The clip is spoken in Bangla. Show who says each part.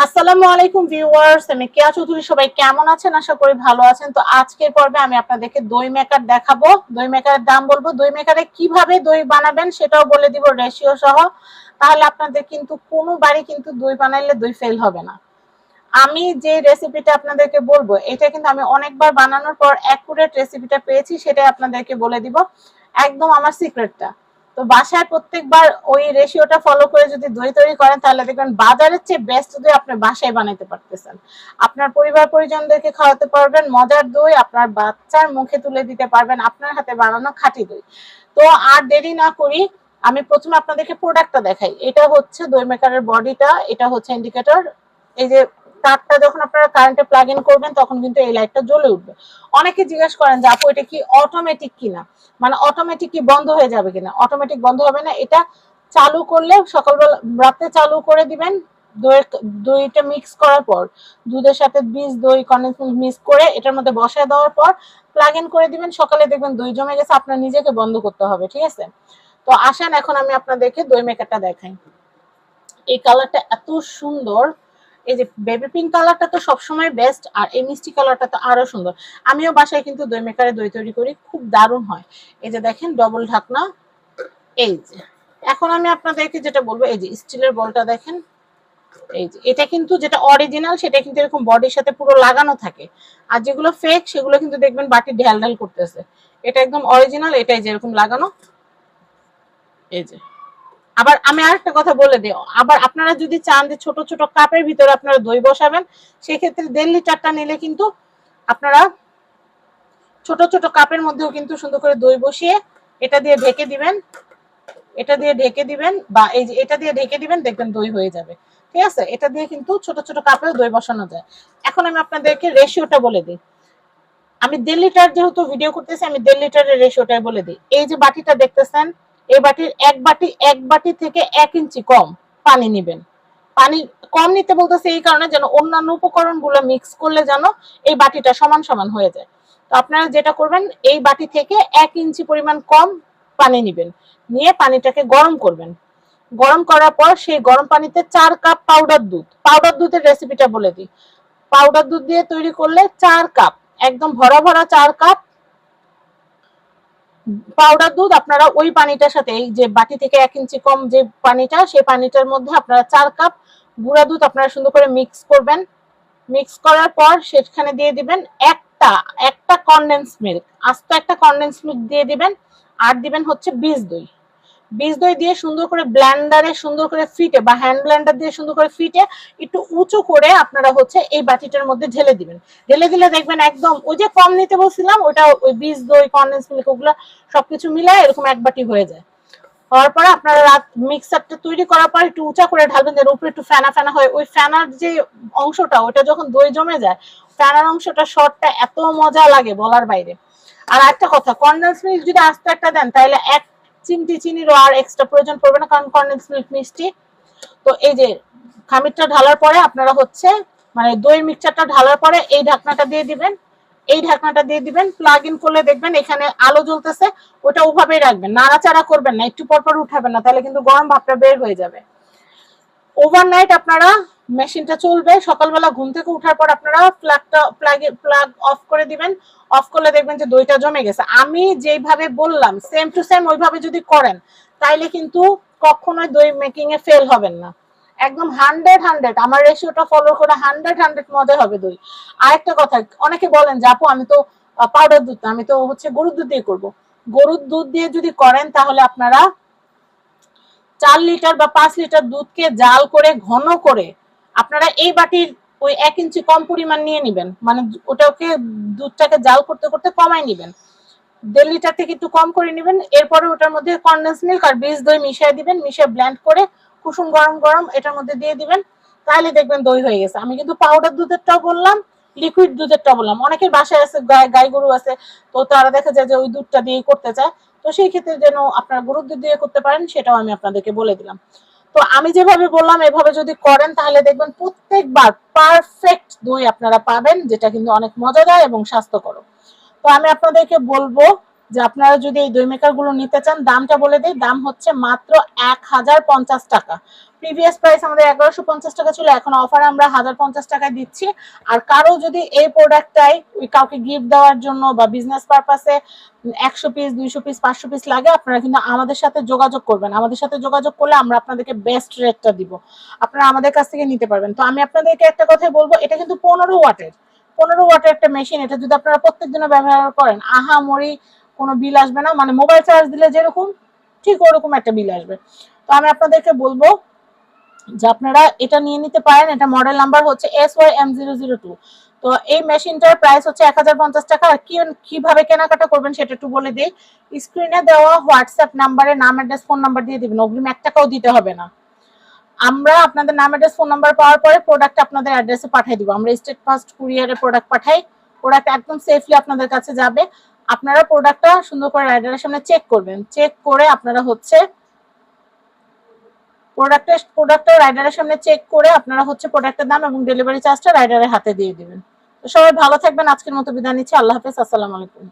Speaker 1: আসসালামু আলাইকুম ভিউয়ার্স, আমি কেয়া চৌধুরী। সবাই কেমন আছেন? আশা করি ভালো আছেন। তো আজকের পর্বে আমি আপনাদেরকে দই মেকার দেখাবো, দই মেকারের দাম বলবো, দই মেকারে কিভাবে দই বানাবেন সেটাও বলে দিব রেশিও সহ। তাহলে আপনাদের কিন্তু কোনো বাড়ি কিন্তু দই বানাইলে দই ফেল হবে না। আমি যে রেসিপিটা আপনাদেরকে বলবো এটা কিন্তু আমি অনেকবার বানানোর পর অ্যাকুরেট রেসিপিটা পেয়েছি, সেটাই আপনাদেরকে বলে দিব, একদম আমার সিক্রেটটা। তো বাসায় প্রত্যেকবার ওই রেশিওটা ফলো করে যদি দই তৈরি করেন তাহলে দেখবেন বাজারের চেয়ে বেস্ট দই আপনি বাসায় বানাইতে পারতেছেন। আপনার পরিবার পরিজনদেরকে খাওয়াতে পারবেন মজার দই, আপনার বাচ্চার মুখে তুলে দিতে পারবেন আপনার হাতে বানানো খাঁটি দই। তো আর দেরি না করি, আমি প্রথমে আপনাদেরকে প্রোডাক্টটা দেখাই। এটা হচ্ছে দই মেকারের বডিটা, এটা হচ্ছে ইন্ডিকেটর। এই যে তারটা যখন আপনারা কারেন্টে প্লাগ ইন করবেন তখন কিন্তু এই লাইটটা জ্বলে উঠবে। অনেকে জিজ্ঞেস করেন যে আপু এটা কি অটোমেটিক কিনা, মানে অটোমেটিক কি বন্ধ হয়ে যাবে কিনা। অটোমেটিক বন্ধ হবে না, এটা চালু করলে সকালবেলা রাতে চালু করে দিবেন। দইটা মিক্স করার পর দুধের সাথে বীজ দই কন্ডেন্স মিল্ক মিক্স করে এটার মধ্যে বসায় দেওয়ার পর প্লাগ ইন করে দিবেন। সকালে দেখবেন দই জমে গেছে, আপনার নিজেকে বন্ধ করতে হবে, ঠিক আছে? তো আসেন এখন আমি আপনাদেরকে দই মেকারটা দেখাই। এই কালারটা এত সুন্দর, এই যে বেবি পিঙ্ক কালারটা তো সবসময় বেস্ট, আর এই মিষ্টি কালারটা তো আরো সুন্দর। আমিও বাসায় কিন্তু দই মেকারে দই তৈরি করি, খুব দারুণ হয়। এই যে দেখেন ডবল ঢাকনা। এই যে এখন আমি আপনাদেরকে যেটা বলবো, এই যে স্টিলের বলটা দেখেন, এই যে এটা কিন্তু যেটা অরিজিনাল সেটা কিন্তু এরকম বডির সাথে পুরো লাগানো থাকে, আর যেগুলো ফেক সেগুলো কিন্তু দেখবেন বাটি ঢেল ঢাল করতেছে। এটা একদম অরিজিনাল, এটাই যেরকম লাগানো। এই যে আবার আমি আরেকটা কথা বলে দিই, আবার আপনারা যদি চান যে ছোট ছোট কাপের ভিতরে আপনারা দই বসাবেন, সেক্ষেত্রে 1.5 লিটারটা নিলে কিন্তু আপনারা ছোট ছোট কাপের মধ্যেও কিন্তু সুন্দর করে দই বসিয়ে এটা দিয়ে ঢেকে দিবেন, এটা দিয়ে ঢেকে দিবেন, বা এই যে এটা দিয়ে ঢেকে দিবেন, দেখবেন দই হয়ে যাবে। ঠিক আছে, এটা দিয়ে কিন্তু ছোট ছোট কাপেও দই বসানো যায়। এখন আমি আপনাদেরকে রেশিওটা বলে দিই। আমি 1.5 লিটার যেহেতু ভিডিও করতেছি, আমি 1.5 লিটারের রেশিওটাই বলে দিই। এই যে বাটিটা দেখতেছেন, এই বাটির এক বাটি থেকে 1 ইঞ্চি কম পানি নেবেন। পানি কম নিতে বলতেছে এই কারণে যেন অন্যান্য উপকরণগুলো মিক্স করলে যেন এই বাটিটা সমান সমান হয়ে যায়। তো আপনারা যেটা করবেন, এই বাটি থেকে 1 ইঞ্চি পরিমাণ কম পানি নেবেন, নিয়ে পানিটাকে গরম করবেন। গরম করার পর সেই গরম পানিতে 4 কাপ পাউডার দুধ, পাউডার দুধের রেসিপিটা বলে দিই। পাউডার দুধ দিয়ে তৈরি করলে 4 কাপ, একদম ভরা ভরা 4 কাপ পাউডার দুধ আপনারা ওই পানিটার সাথে, এই যে বাটি থেকে 1 ইঞ্চি কম যে পানিটা, সেই পানিটার মধ্যে আপনারা 4 কাপ গুঁড়া দুধ আপনারা সুন্দর করে মিক্স করবেন। মিক্স করার পর সেখানে দিয়ে দিবেন একটা একটা কনডেন্স মিল্ক, আস্ত একটা কনডেন্স মিল্ক দিয়ে দিবেন। আর দিবেন হচ্ছে বীজ দই। বীজ দই দিয়ে সুন্দর করে ব্লেন্ডারে সুন্দর করে ফিটে, বা হ্যান্ড ব্লেন্ডার দিয়ে সুন্দর করে ফিটে একটু উঁচু করে আপনারা হচ্ছে এই বাটিটার মধ্যে ঢেলে দিবেন। ঢেলে দিলে দেখবেন একদম ওই যে কম নিতে বলছিলাম, ওটা ওই বীজ দই কনডেন্স মিল্ক ওগুলো সবকিছু মিলে এরকম এক বাটি হয়ে যায়। হওয়ার পরে আপনারা রাত মিক্সারটা তৈরি করার পর একটু উঁচা করে ঢালবেন, যেন উপরে একটু ফেনা ফেনা হয়। ওই ফেনার যে অংশটা, ওটা যখন দই জমে যায়, ফেনার অংশটা শর্টটা এত মজা লাগে বলার বাইরে। আর একটা কথা, কনডেন্স মিল্ক যদি আস্তে একটা দেন তাহলে 1 চিমটি চিনিরও আর এক্সট্রা প্রয়োজন পড়বে না, কারণ কনডেন্স মিল্ক মিষ্টি। তো এই যে খামিরটা ঢালার পরে আপনারা হচ্ছে, মানে দই মিক্সচারটা ঢালার পরে এই ঢাকনাটা দিয়ে দিবেন। এই ঢাকনাটা দিয়ে দিবেন, প্লাগ ইন করলে দেখবেন এখানে আলো জ্বলতেছে। ওটা ওভাবেই রাখবেন, নাড়াচাড়া করবেন না, একটু পর পর উঠাবেন না, তাহলে কিন্তু গরম ভাবটা বের হয়ে যাবে। ওভারনাইট আপনারা মেশিনটা চলবে, সকালবেলা ঘুম থেকে উঠার পর আপনারা প্লাগ অফ করে দিবেন। অফ করলে দেখবেন যে দইটা জমে গেছে। আমি যেইভাবে বললাম সেম টু সেম ওইভাবে যদি করেন তাইলে কিন্তু কখনোই দই মেকিং এ ফেল হবেন না। একদম 100 আমার রেশিওটা ফলো করে 100 মজা হবে দই। আরেকটা কথা, অনেকে বলেন যে আপু আমি তো পাউডার দুধ, আমি তো হচ্ছে গরুর দুধ দিয়ে করবো। গরুর দুধ দিয়ে যদি করেন তাহলে আপনারা 4 লিটার বা 5 লিটার দুধকে জাল করে ঘন করে আপনারা এই বাটির ওই 1 ইঞ্চি কম পরিমাণ নিয়ে নেবেন, মানে ওটাকে দুধটাকে জাল করতে করতে কমাই নেবেন। 1.5 লিটার থেকে একটু কম করে নেবেন। এরপরে ওটার মধ্যে কনডেন্স মিল্ক আর বীজ দই মিশিয়ে দিবেন, মিশিয়ে ব্লেন্ড করে কুসুম গরম গরম এটার মধ্যে দিয়ে দিবেন। তাহলে দেখবেন দই হয়ে গেছে। আমি কিন্তু পাউডার দুধেরটাও বললাম, লিকুইড দুধেরটাও বললাম। অনেকের বাসায় আছে গাই গরু আছে, তো তারা দেখা যায় যে ওই দুধটা দিয়ে করতে চায়। তো সেই ক্ষেত্রে যেন আপনারা গরুর দুধ দিয়ে করতে পারেন সেটাও আমি আপনাদেরকে বলে দিলাম। তো আমি যেভাবে বললাম এভাবে যদি করেন তাহলে দেখবেন প্রত্যেকবার পারফেক্ট দই আপনারা পাবেন, যেটা কিন্তু অনেক মজাদার এবং স্বাস্থ্যকর। তো আমি আপনাদেরকে বলবো যে আপনারা যদি এই দই মেকার গুলো নিতে চান, দামটা বলে দেই, দাম হচ্ছে মাত্র 1050 টাকা। প্রিভিয়াস প্রাইস আমাদের 1150 টাকা ছিল, এখন অফার আমরা 1050 টাকায় দিচ্ছি। আর কারো যদি এই প্রোডাক্টটাই কাউকে গিফট দেওয়ার জন্য বা বিজনেস পারপাসে 100 পিস 200 পিস 500 পিস লাগে, আপনারা কিন্তু আমাদের সাথে যোগাযোগ করবেন। আমাদের সাথে যোগাযোগ করলে আমরা আপনাদেরকে বেস্ট রেটটা দিব, আপনারা আমাদের কাছ থেকে নিতে পারবেন। তো আমি আপনাদেরকে একটা কথাই বলবো, এটা কিন্তু 15 ওয়াটের একটা মেশিন। এটা যদি আপনারা প্রত্যেকদিনও ব্যবহার করেন, আহামরি কোনো বিল আসবে না, মানে মোবাইল চার্জ দিলে যেরকম ঠিক ওরকম একটা বিল আসবে। তো আমি আপনাদেরকে বলবো যে আপনারা এটা নিয়ে নিতে পারেন। এটা মডেল নাম্বার হচ্ছে SYM002। তো এই মেশিনটার প্রাইস হচ্ছে 1050 টাকা। আর কিভাবে কেনাকাটা করবেন সেটা একটু বলে দিই। স্ক্রিনে দেওয়া হোয়াটসঅ্যাপ নাম্বারে নাম, অ্যাড্রেস, ফোন নাম্বার দিয়ে দিবেন, অগ্রিম 1 টাকাও দিতে হবে না। আমরা আপনাদের নাম, অ্যাড্রেস, ফোন নাম্বার পাওয়ার পরে প্রোডাক্ট আপনাদের অ্যাড্রেসে পাঠিয়ে দিব। আমরা স্টেট ফার্স্ট কুরিয়ারে প্রোডাক্ট পাঠাই, প্রোডাক্ট একদম সেফলি আপনাদের কাছে যাবে। আপনারা প্রোডাক্টটা সুন্দর করে রাইডারের সামনে চেক করবেন, চেক করে আপনারা হচ্ছে প্রোডাক্টটা রাইডারের সামনে চেক করে আপনারা হচ্ছে প্রোডাক্টের দাম এবং ডেলিভারি চার্জটা রাইডারের হাতে দিয়ে দিবেন। তো সবাই ভালো থাকবেন, আজকের মতো বিদায় নিচ্ছি, আল্লাহ হাফেজ, আসসালামু আলাইকুম।